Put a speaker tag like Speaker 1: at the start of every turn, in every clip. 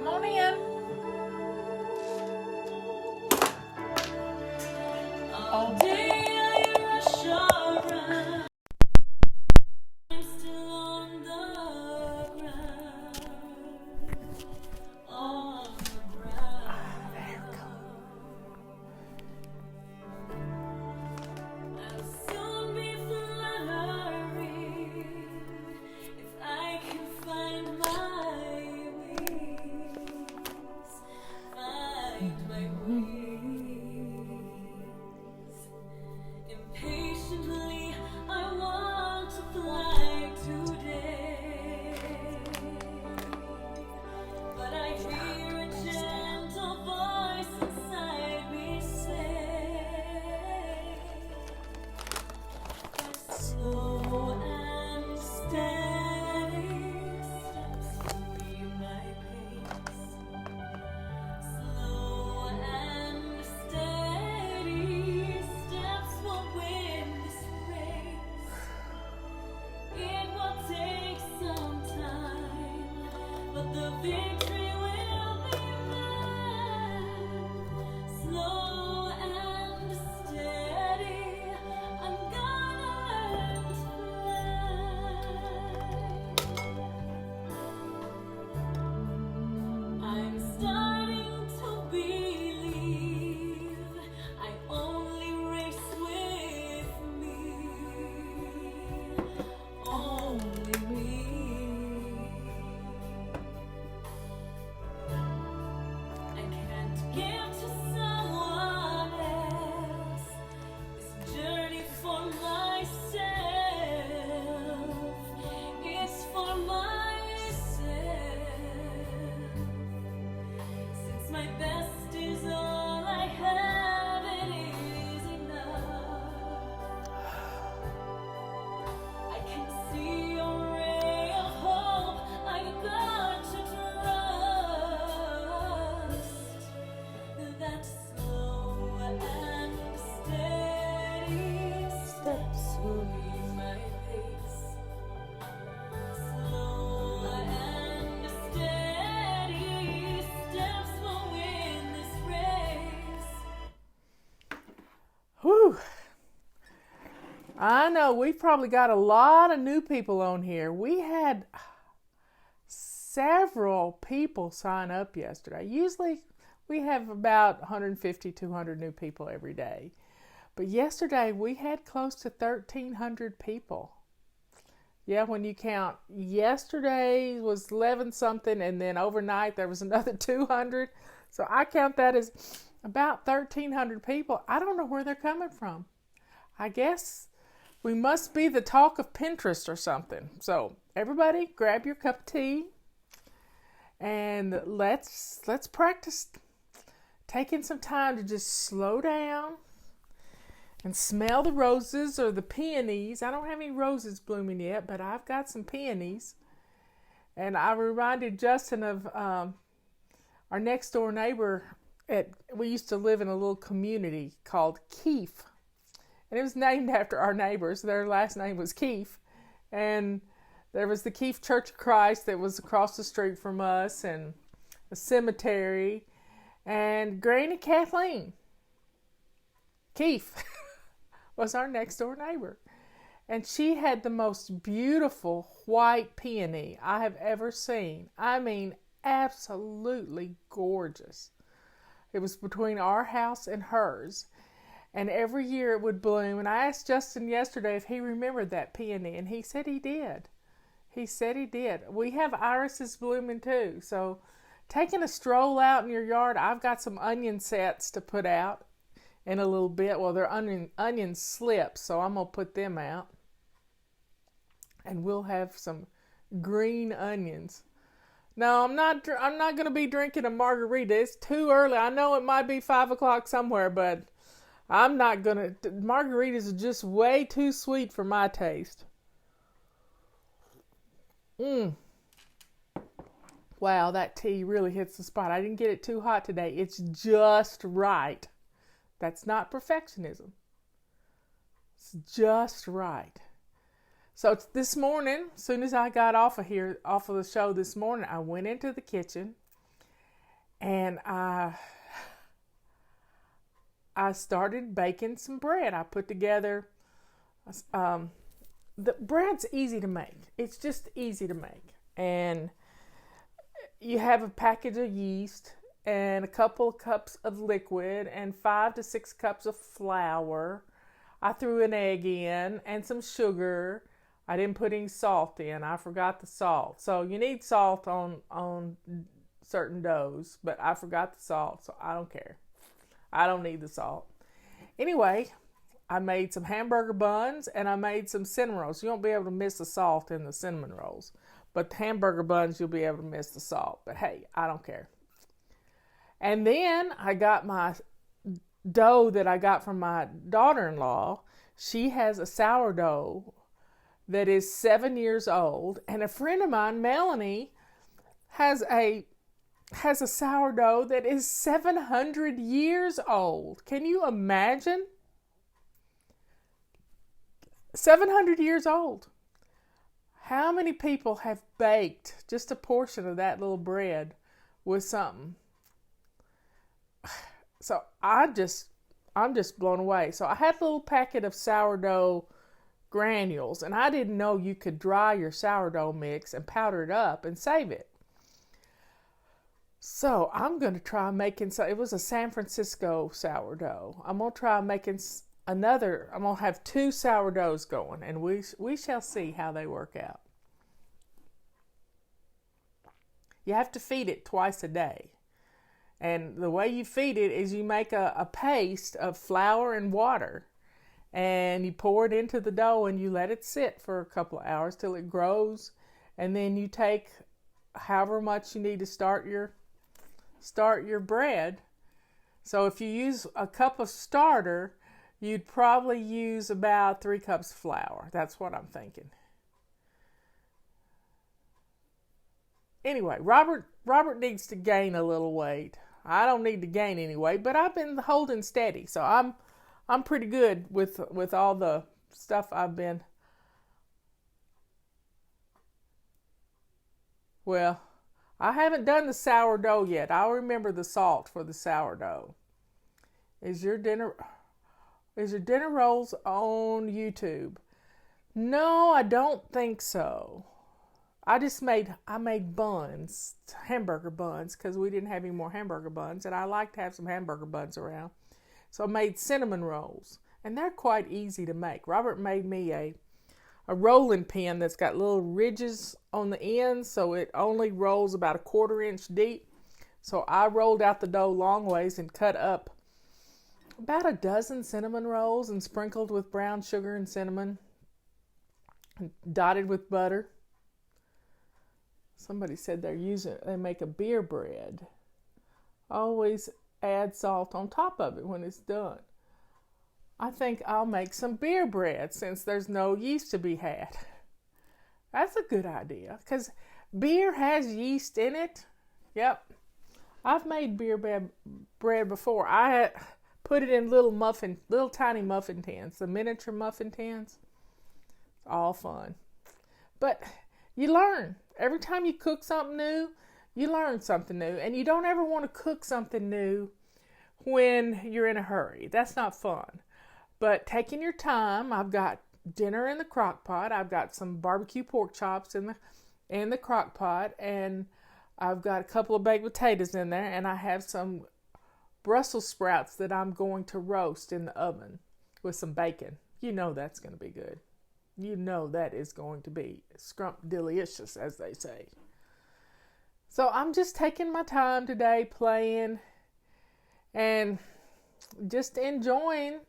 Speaker 1: Come on in. All day I rush around. I'm still on the ground. On the ground. I'll soon be fluttering if I can find my wings. Find my wings. Impatiently, I want to fly today, but I hear a gentle voice inside me say, slow and steady steps will be my pace. Slow and steady steps will win this race. It will take some time, but the victory will be mine. Slow and steady, I'm gonna learn to fly. I'm starting to believe I only race with me, only me. I can't give to someone else this journey for myself. It's for myself. Since my best is all I have, it is enough. I can see a ray of hope. I've got to trust that slow and steady steps will be my pace. Slow and steady steps will win this race.
Speaker 2: Whew. I know we've probably got a lot of new people on here. We had several people sign up yesterday. Usually we have about 150, 200 new people every day. But yesterday we had close to 1,300 people. Yeah, when you count yesterday was 11 something, and then overnight there was another 200. So I count that as about 1,300 people. I don't know where they're coming from. I guess we must be the talk of Pinterest or something. So everybody grab your cup of tea and let's practice taking some time to just slow down and smell the roses or the peonies. I don't have any roses blooming yet, but I've got some peonies. And I reminded Justin of our next door neighbor. We used to live in a little community called Keefe. And it was named after our neighbors. Their last name was Keefe. And there was the Keefe Church of Christ that was across the street from us, and a cemetery, and Granny Kathleen Keefe was our next door neighbor. And she had the most beautiful white peony I have ever seen. I mean, absolutely gorgeous. It was between our house and hers. And every year it would bloom. And I asked Justin yesterday if he remembered that peony, and he said he did. He said he did. We have irises blooming too. So taking a stroll out in your yard, I've got some onion sets to put out in a little bit. Well, they're onion slips, so I'm going to put them out. And we'll have some green onions. No, I'm not going to be drinking a margarita. It's too early. I know it might be 5 o'clock somewhere, but I'm not going to. Margaritas are just way too sweet for my taste. Wow, that tea really hits the spot. I didn't get it too hot today. It's just right. That's not perfectionism. It's just right. So this morning, as soon as I got off of the show this morning, I went into the kitchen And I started baking some bread. I put together, the bread's easy to make. It's just easy to make. And you have a package of yeast and a couple of cups of liquid and 5 to 6 cups of flour. I threw an egg in and some sugar. I didn't put any salt in. I forgot the salt. So you need salt on certain doughs, but I forgot the salt, so I don't care. I don't need the salt. Anyway, I made some hamburger buns and I made some cinnamon rolls. You won't be able to miss the salt in the cinnamon rolls, but the hamburger buns, you'll be able to miss the salt. But hey, I don't care. And then I got my dough that I got from my daughter-in-law. She has a sourdough that is 7 years old, and a friend of mine, Melanie, has a sourdough that is 700 years old. Can you imagine? 700 years old. How many people have baked just a portion of that little bread with something? So I'm just blown away. So I had a little packet of sourdough granules, and I didn't know you could dry your sourdough mix and powder it up and save it. So I'm going to try making, it was a San Francisco sourdough. I'm going to try making I'm going to have 2 sourdoughs going, and we shall see how they work out. You have to feed it twice a day. And the way you feed it is you make a paste of flour and water, and you pour it into the dough and you let it sit for a couple of hours till it grows, and then you take however much you need to start your bread. So if you use a cup of starter, you'd probably use about 3 cups of flour. That's what I'm thinking. Anyway, Robert needs to gain a little weight. I don't need to gain any weight, but I've been holding steady, so I'm pretty good with all the stuff I've been. Well, I haven't done the sourdough yet. I'll remember the salt for the sourdough. Is your dinner rolls on YouTube? No, I don't think so. I made buns, hamburger buns, because we didn't have any more hamburger buns, and I like to have some hamburger buns around. So I made cinnamon rolls, and they're quite easy to make. Robert made me a rolling pin that's got little ridges on the ends, so it only rolls about 1/4 inch deep. So I rolled out the dough long ways and cut up about a dozen cinnamon rolls and sprinkled with brown sugar and cinnamon and dotted with butter. Somebody said they make a beer bread. Always add salt on top of it when it's done. I think I'll make some beer bread since there's no yeast to be had. That's a good idea, because beer has yeast in it. Yep. I've made beer bread before. I put it in little tiny muffin tins, the miniature muffin tins. It's all fun. But you learn. Every time you cook something new, you learn something new. And you don't ever want to cook something new when you're in a hurry. That's not fun. But taking your time, I've got dinner in the crock pot. I've got some barbecue pork chops in the crock pot, and I've got a couple of baked potatoes in there, and I have some Brussels sprouts that I'm going to roast in the oven with some bacon. You know that's going to be good. You know that is going to be scrumptious, as they say. So I'm just taking my time today playing and just enjoying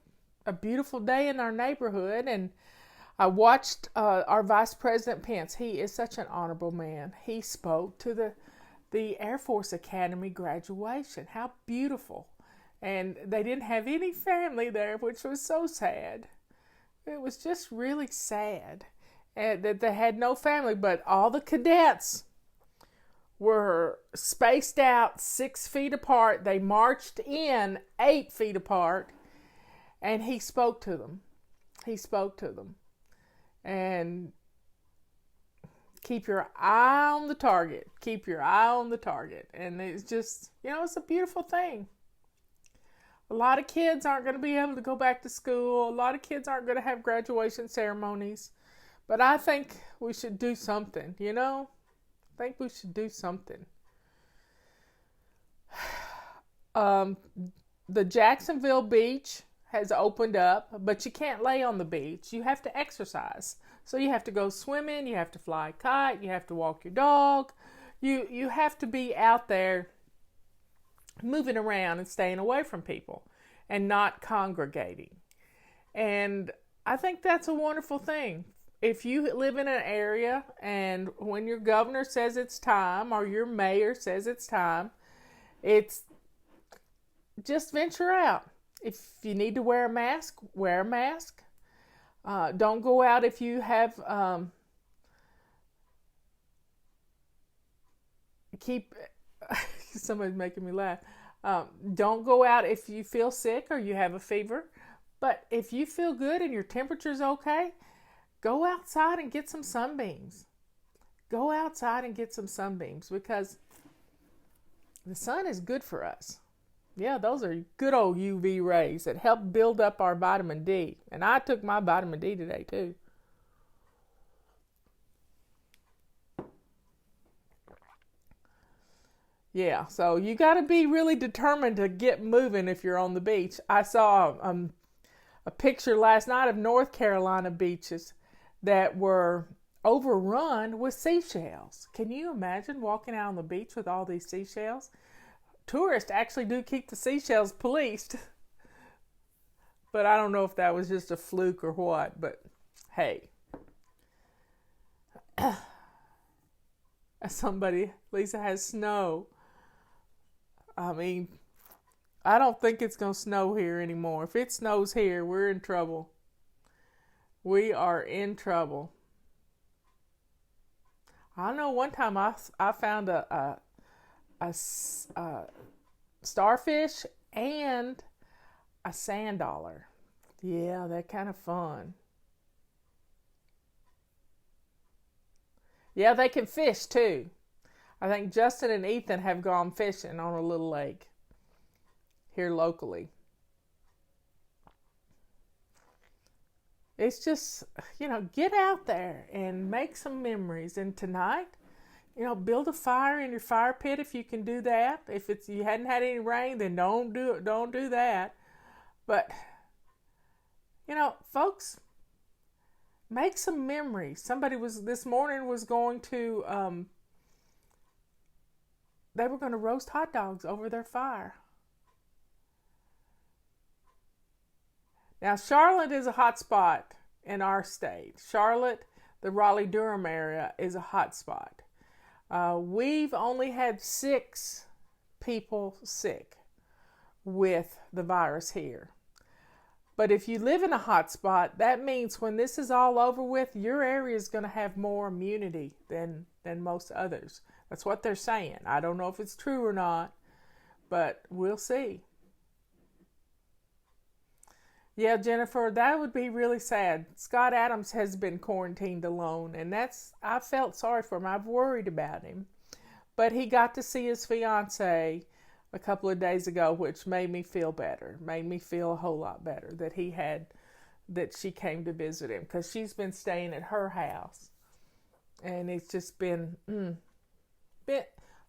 Speaker 2: a beautiful day in our neighborhood. And I watched our Vice President Pence. He is such an honorable man. He spoke to the Air Force Academy graduation. How beautiful. And they didn't have any family there, which was so sad. It was just really sad that they had no family, but all the cadets were spaced out 6 feet apart. They marched in 8 feet apart, and he spoke to them. And keep your eye on the target. Keep your eye on the target. And it's just, it's a beautiful thing. A lot of kids aren't going to be able to go back to school. A lot of kids aren't going to have graduation ceremonies. But I think we should do something, I think we should do something. The Jacksonville beach has opened up, but you can't lay on the beach. You have to exercise. So you have to go swimming, you have to fly a kite, you have to walk your dog. You have to be out there moving around and staying away from people and not congregating. And I think that's a wonderful thing. If you live in an area and when your governor says it's time or your mayor says it's time, it's just venture out. If you need to wear a mask, wear a mask. Don't go out if you have somebody's making me laugh. Don't go out if you feel sick or you have a fever. But if you feel good and your temperature's okay, go outside and get some sunbeams. Go outside and get some sunbeams because the sun is good for us. Yeah, those are good old UV rays that help build up our vitamin D. And I took my vitamin D today too. Yeah, so you got to be really determined to get moving if you're on the beach. I saw a picture last night of North Carolina beaches that were overrun with seashells. Can you imagine walking out on the beach with all these seashells? Tourists actually do keep the seashells policed. But I don't know if that was just a fluke or what. But hey. Lisa has snow. I mean, I don't think it's going to snow here anymore. If it snows here, we're in trouble. We are in trouble. I know one time I found a starfish and a sand dollar. Yeah, they're kind of fun. Yeah, they can fish too. I think Justin and Ethan have gone fishing on a little lake here locally. It's just, get out there and make some memories. And tonight, build a fire in your fire pit if you can do that. If you hadn't had any rain, then don't do it. Don't do that. But, folks, make some memories. Somebody this morning was going to, they were going to roast hot dogs over their fire. Now, Charlotte is a hot spot in our state. Charlotte, the Raleigh-Durham area, is a hot spot. We've only had 6 people sick with the virus here. But if you live in a hot spot, that means when this is all over with, your area is going to have more immunity than most others. That's what they're saying. I don't know if it's true or not, but we'll see. Yeah, Jennifer, that would be really sad. Scott Adams has been quarantined alone, and I felt sorry for him. I've worried about him. But he got to see his fiance a couple of days ago, which made me feel better, made me feel a whole lot better that she came to visit him, because she's been staying at her house. And it's just been a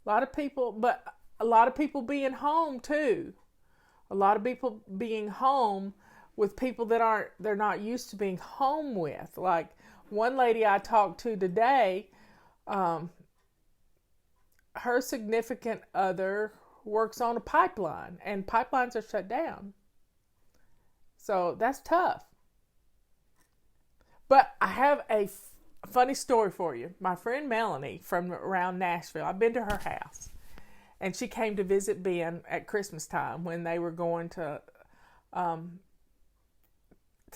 Speaker 2: lot of people, but a lot of people being home too. A lot of people being home with people that they're not used to being home with. Like one lady I talked to today, her significant other works on a pipeline, and pipelines are shut down. So that's tough. But I have a funny story for you. My friend Melanie from around Nashville, I've been to her house, and she came to visit Ben at Christmas time when they were going to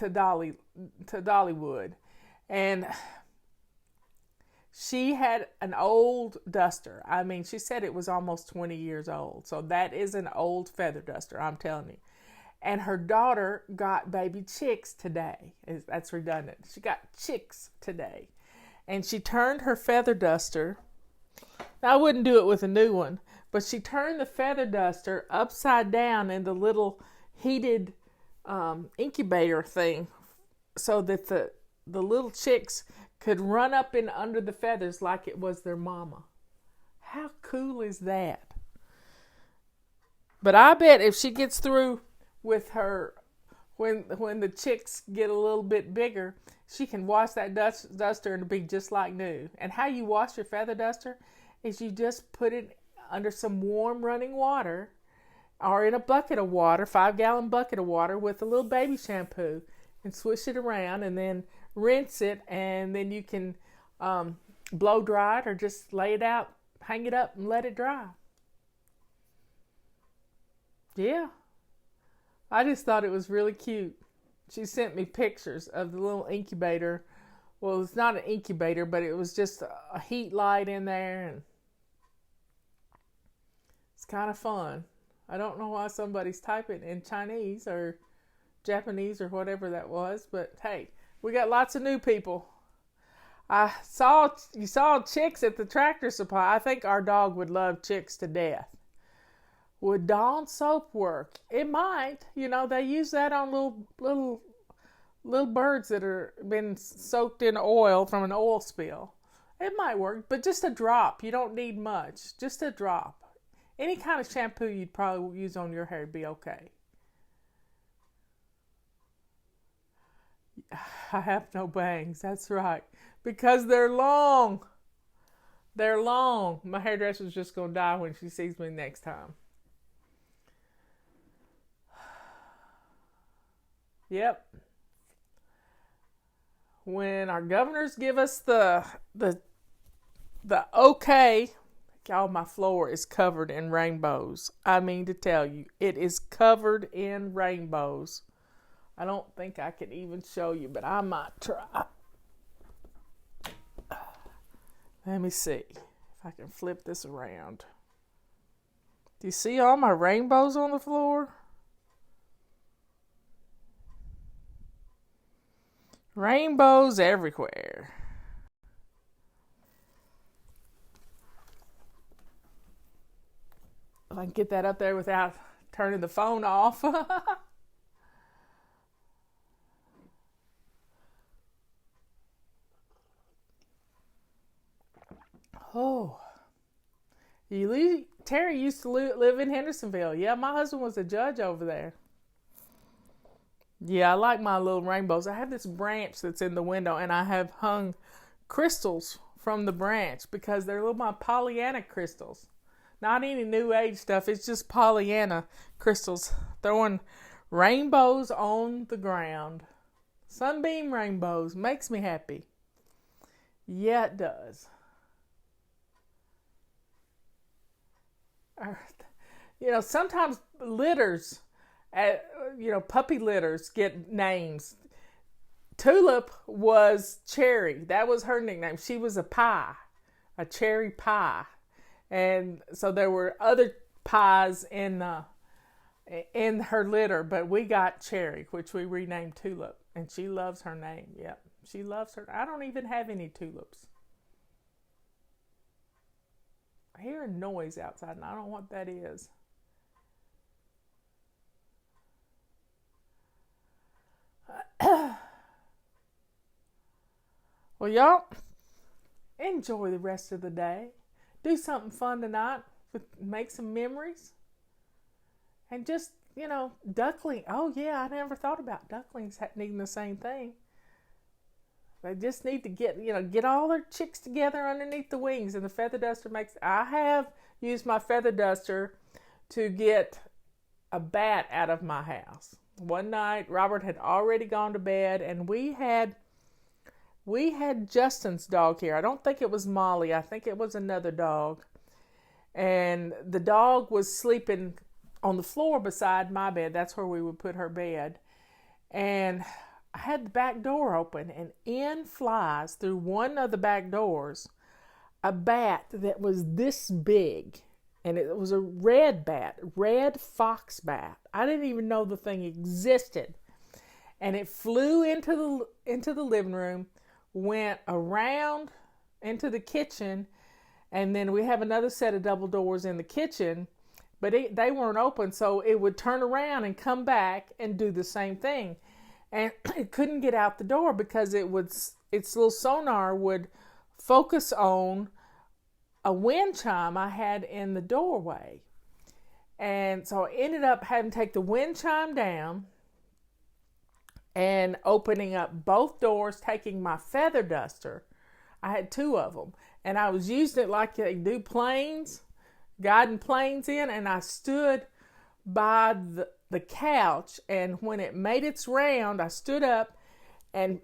Speaker 2: Dollywood, and she had an old duster. I mean, she said it was almost 20 years old. So that is an old feather duster, I'm telling you. And her daughter got baby chicks today. That's redundant. She got chicks today. and she turned her feather duster. Now, I wouldn't do it with a new one, but she turned the feather duster upside down in the little heated incubator thing so that the little chicks could run up in under the feathers like it was their mama. How cool is that? But I bet if she gets through with her, when the chicks get a little bit bigger, she can wash that duster and it'll be just like new. And how you wash your feather duster is you just put it under some warm running water or in a bucket of water, 5-gallon bucket of water with a little baby shampoo, and swish it around and then rinse it, and then you can blow dry it or just lay it out, hang it up and let it dry. Yeah. I just thought it was really cute. She sent me pictures of the little incubator. Well, it's not an incubator, but it was just a heat light in there, and it's kind of fun. I don't know why somebody's typing in Chinese or Japanese or whatever that was, but hey, we got lots of new people. You saw chicks at the Tractor Supply. I think our dog would love chicks to death. Would Dawn soap work? It might. You know, they use that on little birds that are been soaked in oil from an oil spill. It might work, but just a drop. You don't need much. Just a drop. Any kind of shampoo you'd probably use on your hair would be okay. I have no bangs. That's right. Because they're long. They're long. My hairdresser's just going to die when she sees me next time. Yep. When our governors give us the okay, y'all, my floor is covered in rainbows. I mean to tell you, it is covered in rainbows. I don't think I can even show you, but I might try. Let me see if I can flip this around. Do you see all my rainbows on the floor? Rainbows everywhere. If I can get that up there without turning the phone off. Oh. Terry used to live in Hendersonville. Yeah, my husband was a judge over there. Yeah, I like my little rainbows. I have this branch that's in the window, and I have hung crystals from the branch because they're little my Pollyanna crystals. Not any new age stuff. It's just Pollyanna crystals. Throwing rainbows on the ground. Sunbeam rainbows. Makes me happy. Yeah, it does. You know, sometimes litters, puppy litters get names. Tulip was Cherry. That was her nickname. She was a pie, a cherry pie. And so there were other pies in her litter, but we got Cherry, which we renamed Tulip. And she loves her name. Yep, she loves her. I don't even have any tulips. I hear a noise outside, and I don't know what that is. Well, y'all, enjoy the rest of the day. Do something fun tonight. Make some memories. And just, duckling. Oh, yeah, I never thought about ducklings needing the same thing. They just need to get all their chicks together underneath the wings, and the feather duster I have used my feather duster to get a bat out of my house. One night, Robert had already gone to bed, and we had Justin's dog here. I don't think it was Molly. I think it was another dog. And the dog was sleeping on the floor beside my bed. That's where we would put her bed. And I had the back door open, and in flies through one of the back doors a bat that was this big. And it was a red fox bat. I didn't even know the thing existed. And it flew into the living room, went around into the kitchen, and then we have another set of double doors in the kitchen, but they weren't open, so it would turn around and come back and do the same thing. And it couldn't get out the door because its little sonar would focus on a wind chime I had in the doorway. And so I ended up having to take the wind chime down and opening up both doors, taking my feather duster. I had 2 of them, and I was using it like they do planes, guiding planes in, and I stood by the couch, and when it made its round, I stood up and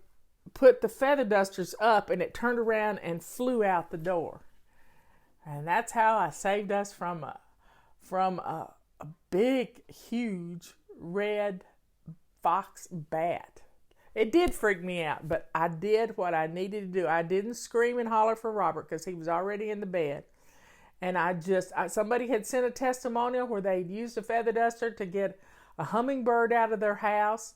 Speaker 2: put the feather dusters up, and it turned around and flew out the door. And that's how I saved us from a big, huge red fox bat. It did freak me out, but I did what I needed to do. I didn't scream and holler for Robert because he was already in the bed. And somebody had sent a testimonial where they'd used a feather duster to get a hummingbird out of their house.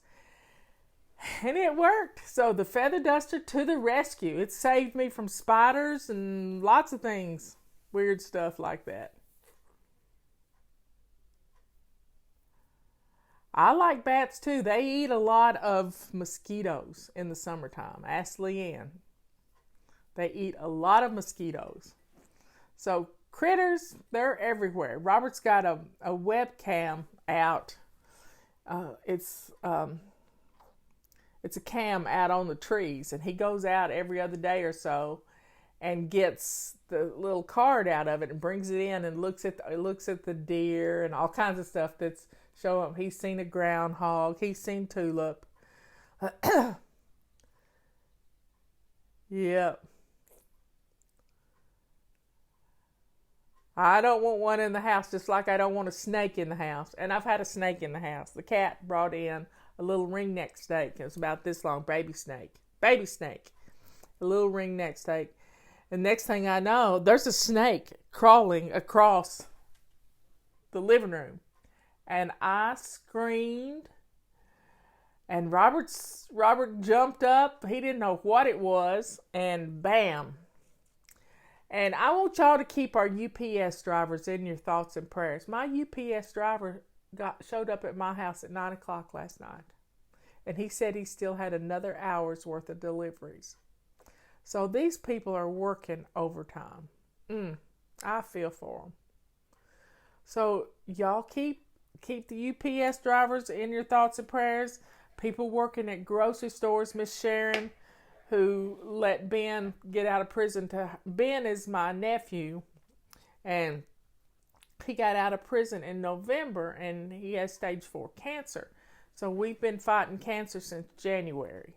Speaker 2: And it worked. So the feather duster to the rescue. It saved me from spiders and lots of things. Weird stuff like that. I like bats too. They eat a lot of mosquitoes in the summertime. Ask Leanne. They eat a lot of mosquitoes. So critters, they're everywhere. Robert's got a webcam out. It's a cam out on the trees, and he goes out every other day or so and gets the little card out of it and brings it in and looks at the deer and all kinds of stuff that's showing him. He's seen a groundhog. He's seen tulip. Yep. I don't want one in the house, just like I don't want a snake in the house. And I've had a snake in the house. The cat brought in a little ringneck snake. It was about this long, baby snake. A little ringneck snake. And next thing I know, there's a snake crawling across the living room. And I screamed. And Robert jumped up. He didn't know what it was. And bam. And I want y'all to keep our UPS drivers in your thoughts and prayers. My UPS driver showed up at my house at 9 o'clock last night. And he said he still had another hour's worth of deliveries. So these people are working overtime. I feel for them. So y'all keep the UPS drivers in your thoughts and prayers. People working at grocery stores. Miss Sharon, who let Ben get out of prison. Ben is my nephew, and he got out of prison in November, and he has stage 4 cancer. So we've been fighting cancer since January.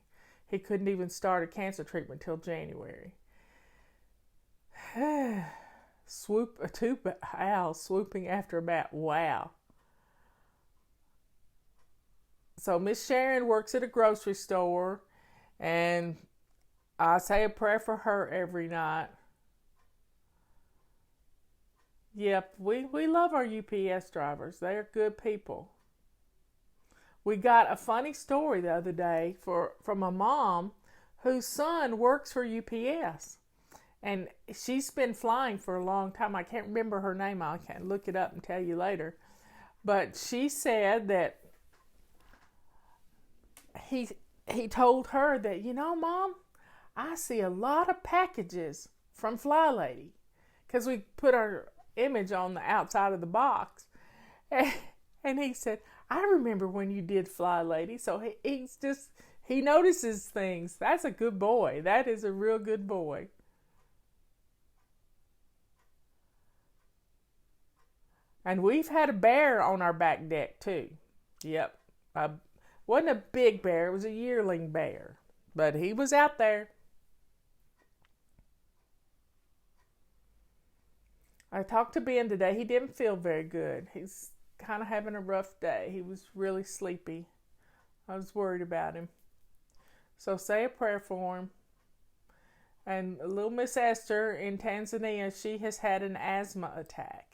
Speaker 2: He couldn't even start a cancer treatment till January. A 2 owls swooping after a bat. Wow. So Miss Sharon works at a grocery store, and I say a prayer for her every night. Yep, we love our UPS drivers. They're good people. We got a funny story the other day from a mom whose son works for UPS. And she's been flying for a long time. I can't remember her name. I can look it up and tell you later. But she said that he told her that, Mom, I see a lot of packages from Fly Lady, because we put our image on the outside of the box. And he said, I remember when you did Fly Lady. So he notices things. That's a good boy. That is a real good boy. And we've had a bear on our back deck too. Yep. Wasn't a big bear. It was a yearling bear. But he was out there. I talked to Ben today. He didn't feel very good. He's kind of having a rough day. He was really sleepy. I was worried about him. So say a prayer for him. And little Miss Esther in Tanzania, she has had an asthma attack.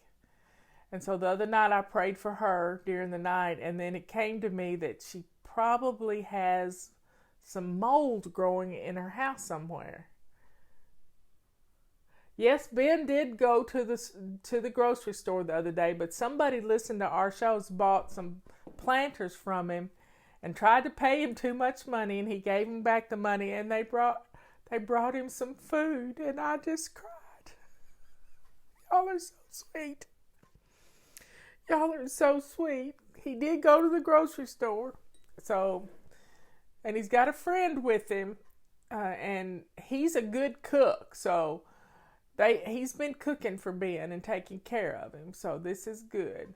Speaker 2: And so the other night I prayed for her during the night, and then it came to me that she probably has some mold growing in her house somewhere. Yes, Ben did go to the grocery store the other day, but somebody listened to our shows, bought some planters from him, and tried to pay him too much money, and he gave him back the money, and they brought him some food, and I just cried. Y'all are so sweet. Y'all are so sweet. He did go to the grocery store, and he's got a friend with him, and he's a good cook, so he's been cooking for Ben and taking care of him, so this is good.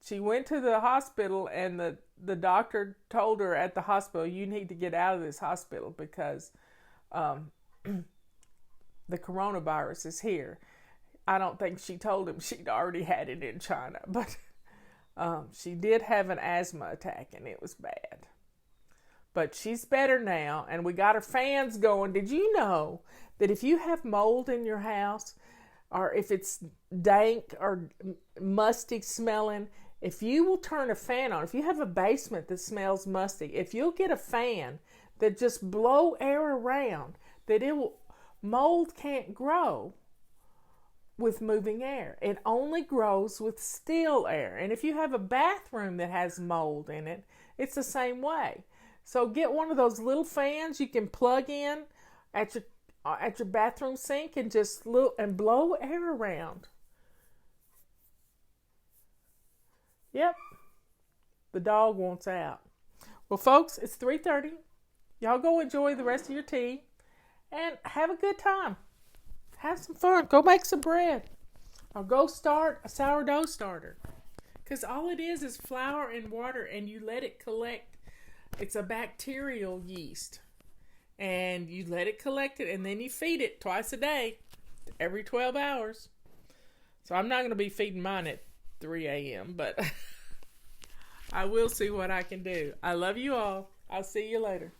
Speaker 2: She went to the hospital, and the doctor told her at the hospital, you need to get out of this hospital because the coronavirus is here. I don't think she told him she'd already had it in China, but she did have an asthma attack, and it was bad. But she's better now, and we got her fans going. Did you know that if you have mold in your house, or if it's dank or musty smelling, if you will turn a fan on, if you have a basement that smells musty, if you'll get a fan that just blow air around, mold can't grow with moving air. It only grows with still air. And if you have a bathroom that has mold in it, it's the same way. So get one of those little fans you can plug in at your bathroom sink and just blow air around. Yep. The dog wants out. Well, folks, it's 3:30. Y'all go enjoy the rest of your tea and have a good time. Have some fun. Go make some bread. Or go start a sourdough starter. Because all it is flour and water, and you let it collect. It's a bacterial yeast. And you let it collect it, and then you feed it twice a day, every 12 hours. So I'm not going to be feeding mine at 3 a.m., but I will see what I can do. I love you all. I'll see you later.